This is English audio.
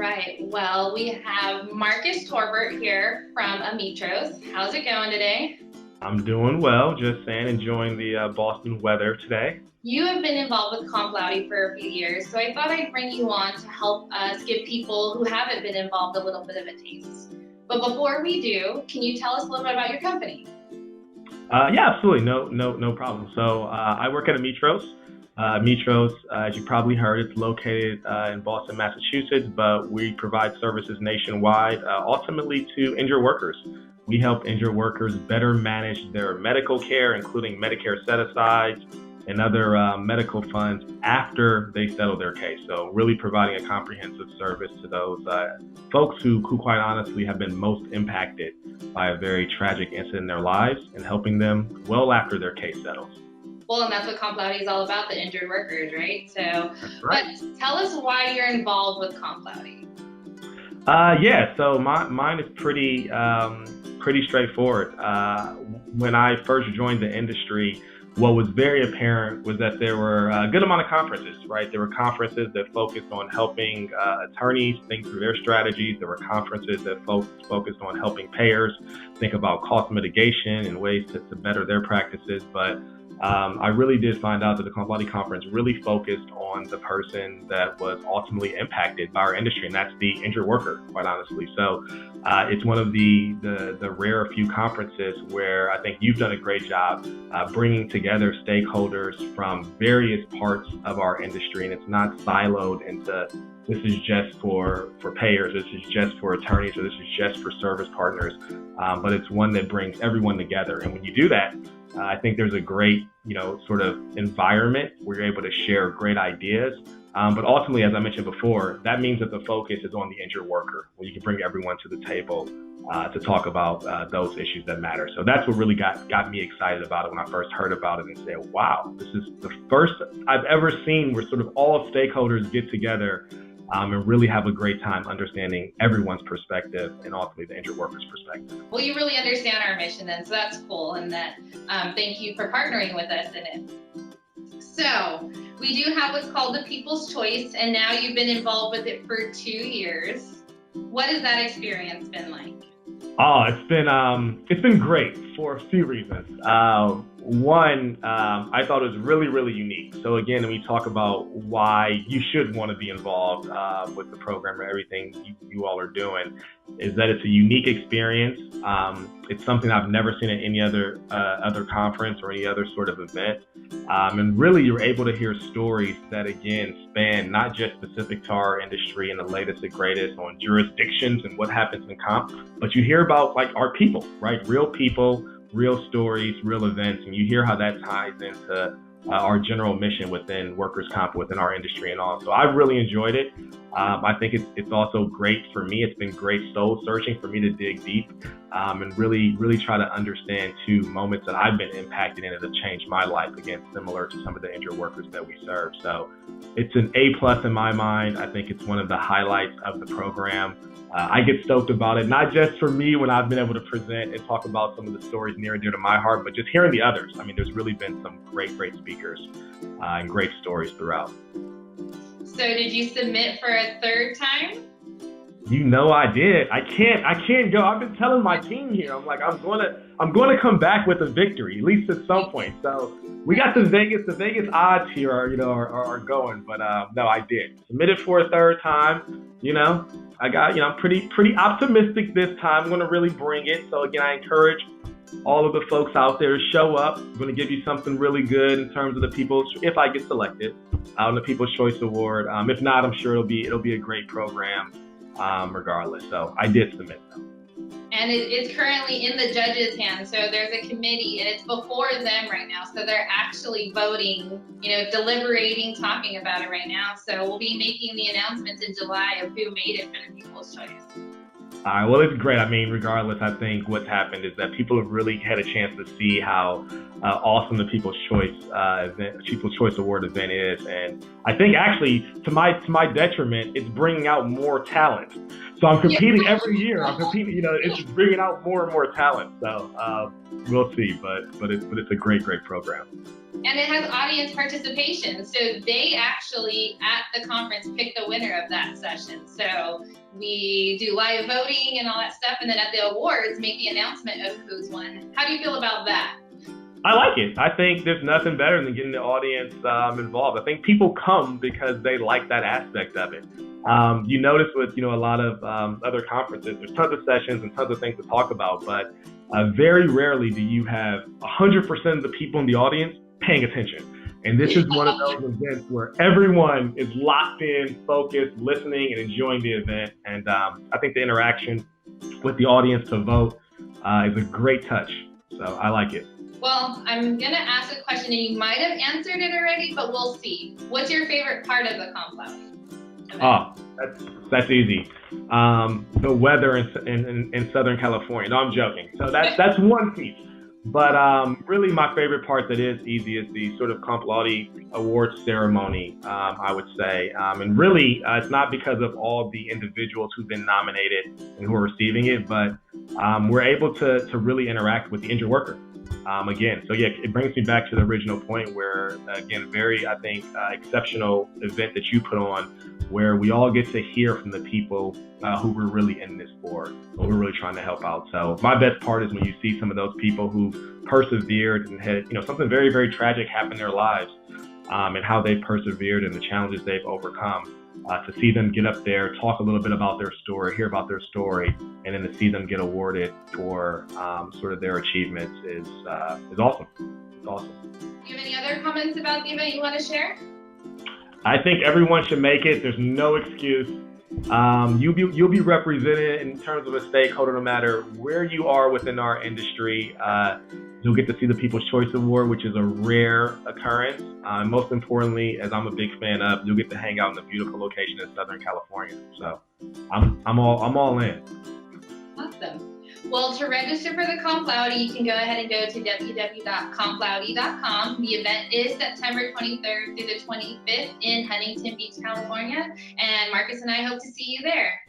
right. Well, we have Marques Torbert here from Ametros. How's it going today? I'm doing well, just saying, enjoying the Boston weather today. You have been involved with Comp Laude for a few years, so I thought I'd bring you on to help us give people who haven't been involved a little bit of a taste. But before we do, can you tell us a little bit about your company? Yeah, absolutely, no problem. So I work at Ametros. Ametros, as you probably heard, it's located in Boston, Massachusetts, but we provide services nationwide, ultimately to injured workers. We help injured workers better manage their medical care, including Medicare set-asides and other medical funds after they settle their case. So really providing a comprehensive service to those folks who quite honestly have been most impacted by a very tragic incident in their lives and helping them well after their case settles. Well, and that's what Comp Laude is all about, the injured workers, right? So, That's right. but tell us why you're involved with Comp Laude. Yeah, so mine is pretty straightforward. When I first joined the industry, what was very apparent was that there were a good amount of conferences, right? There were conferences that focused on helping attorneys think through their strategies. There were conferences that focused on helping payers think about cost mitigation and ways to better their practices. But I really did find out that the Kolani Conference really focused on the person that was ultimately impacted by our industry, and that's the injured worker, quite honestly. So it's one of the rare few conferences where I think you've done a great job bringing together stakeholders from various parts of our industry, and it's not siloed into this is just for payers, this is just for attorneys, or this is just for service partners, but it's one that brings everyone together. And when you do that, I think there's a great, sort of environment where you're able to share great ideas. But ultimately, as I mentioned before, that means that the focus is on the injured worker, where you can bring everyone to the table to talk about those issues that matter. So that's what really got me excited about it when I first heard about it and said, wow, this is the first I've ever seen where sort of all stakeholders get together and really have a great time understanding everyone's perspective and ultimately the injured worker's perspective. Well, you really understand our mission then, so that's cool. And that thank you for partnering with us in it. So we do have what's called the People's Choice, and now you've been involved with it for 2 years. What has that experience been like? Oh, it's been great for a few reasons. One, I thought it was really, really unique. So again, we talk about why you should want to be involved with the program or everything you all are doing, is that it's a unique experience. It's something I've never seen at any other conference or any other sort of event. And really, you're able to hear stories that, again, span not just specific to our industry and the latest and greatest on jurisdictions and what happens in comp, but you hear about like our people, right? Real people, real stories, real events, and you hear how that ties into our general mission within workers' comp, within our industry and all. So I've really enjoyed it. I think it's also great for me. It's been great soul searching for me to dig deep and really try to understand too moments that I've been impacted in that have changed my life, again, similar to some of the injured workers that we serve. So it's an A+ in my mind. I think it's one of the highlights of the program. I get stoked about it, not just for me when I've been able to present and talk about some of the stories near and dear to my heart, but just hearing the others. I mean, there's really been some great speakers and great stories throughout. So did you submit for a third time? You know I did. I can't go. I've been telling my team here, I'm like, I'm gonna come back with a victory, at least at some point. So we got the Vegas odds here are going, but no, I did. Submitted for a third time, I got, I'm pretty optimistic this time. I'm gonna really bring it. So again, I encourage all of the folks out there to show up. I'm gonna give you something really good in terms of the people's, if I get selected, on the People's Choice Award. If not, I'm sure it'll be a great program. Regardless. So I did submit them. And it's currently in the judges' hands. So there's a committee and it's before them right now. So they're actually voting, deliberating, talking about it right now. So we'll be making the announcements in July of who made it for the People's Choice. All right, well, it's great. I mean, regardless, I think what's happened is that people have really had a chance to see how awesome the People's Choice People's Choice Award event is, and I think actually, to my detriment, it's bringing out more talent. So I'm competing every year. I'm competing. It's just bringing out more and more talent. So we'll see, but it's a great program. And it has audience participation. So they actually, at the conference, pick the winner of that session. So we do live voting and all that stuff. And then at the awards, make the announcement of who's won. How do you feel about that? I like it. I think there's nothing better than getting the audience involved. I think people come because they like that aspect of it. You notice with a lot of other conferences, there's tons of sessions and tons of things to talk about, but very rarely do you have 100% of the people in the audience paying attention. And this is one of those events where everyone is locked in, focused, listening, and enjoying the event. And I think the interaction with the audience to vote is a great touch. So I like it. Well, I'm going to ask a question, and you might have answered it already, but we'll see. What's your favorite part of the Comp Laude event? Oh, that's easy. The weather in Southern California. No, I'm joking. So that's one piece. But really my favorite part that is easy is the sort of Comp Laude Awards ceremony, I would say. And really, it's not because of all the individuals who've been nominated and who are receiving it, but we're able to really interact with the injured worker. Again, so yeah, it brings me back to the original point where, again, very, I think, exceptional event that you put on, where we all get to hear from the people who we're really in this for, and we're really trying to help out. So my best part is when you see some of those people who persevered and had, something very, very tragic happen in their lives, and how they persevered and the challenges they've overcome. To see them get up there, talk a little bit about their story, hear about their story, and then to see them get awarded for sort of their achievements is awesome. It's awesome. Do you have any other comments about the event you want to share? I think everyone should make it. There's no excuse. You'll be represented in terms of a stakeholder, no matter where you are within our industry. You'll get to see the People's Choice Award, which is a rare occurrence. Most importantly, as I'm a big fan of, you'll get to hang out in a beautiful location in Southern California. So I'm all in. Awesome. Well, to register for the Comp Laude, you can go ahead and go to www.complaude.com. The event is September 23rd through the 25th in Huntington Beach, California. And Marcus and I hope to see you there.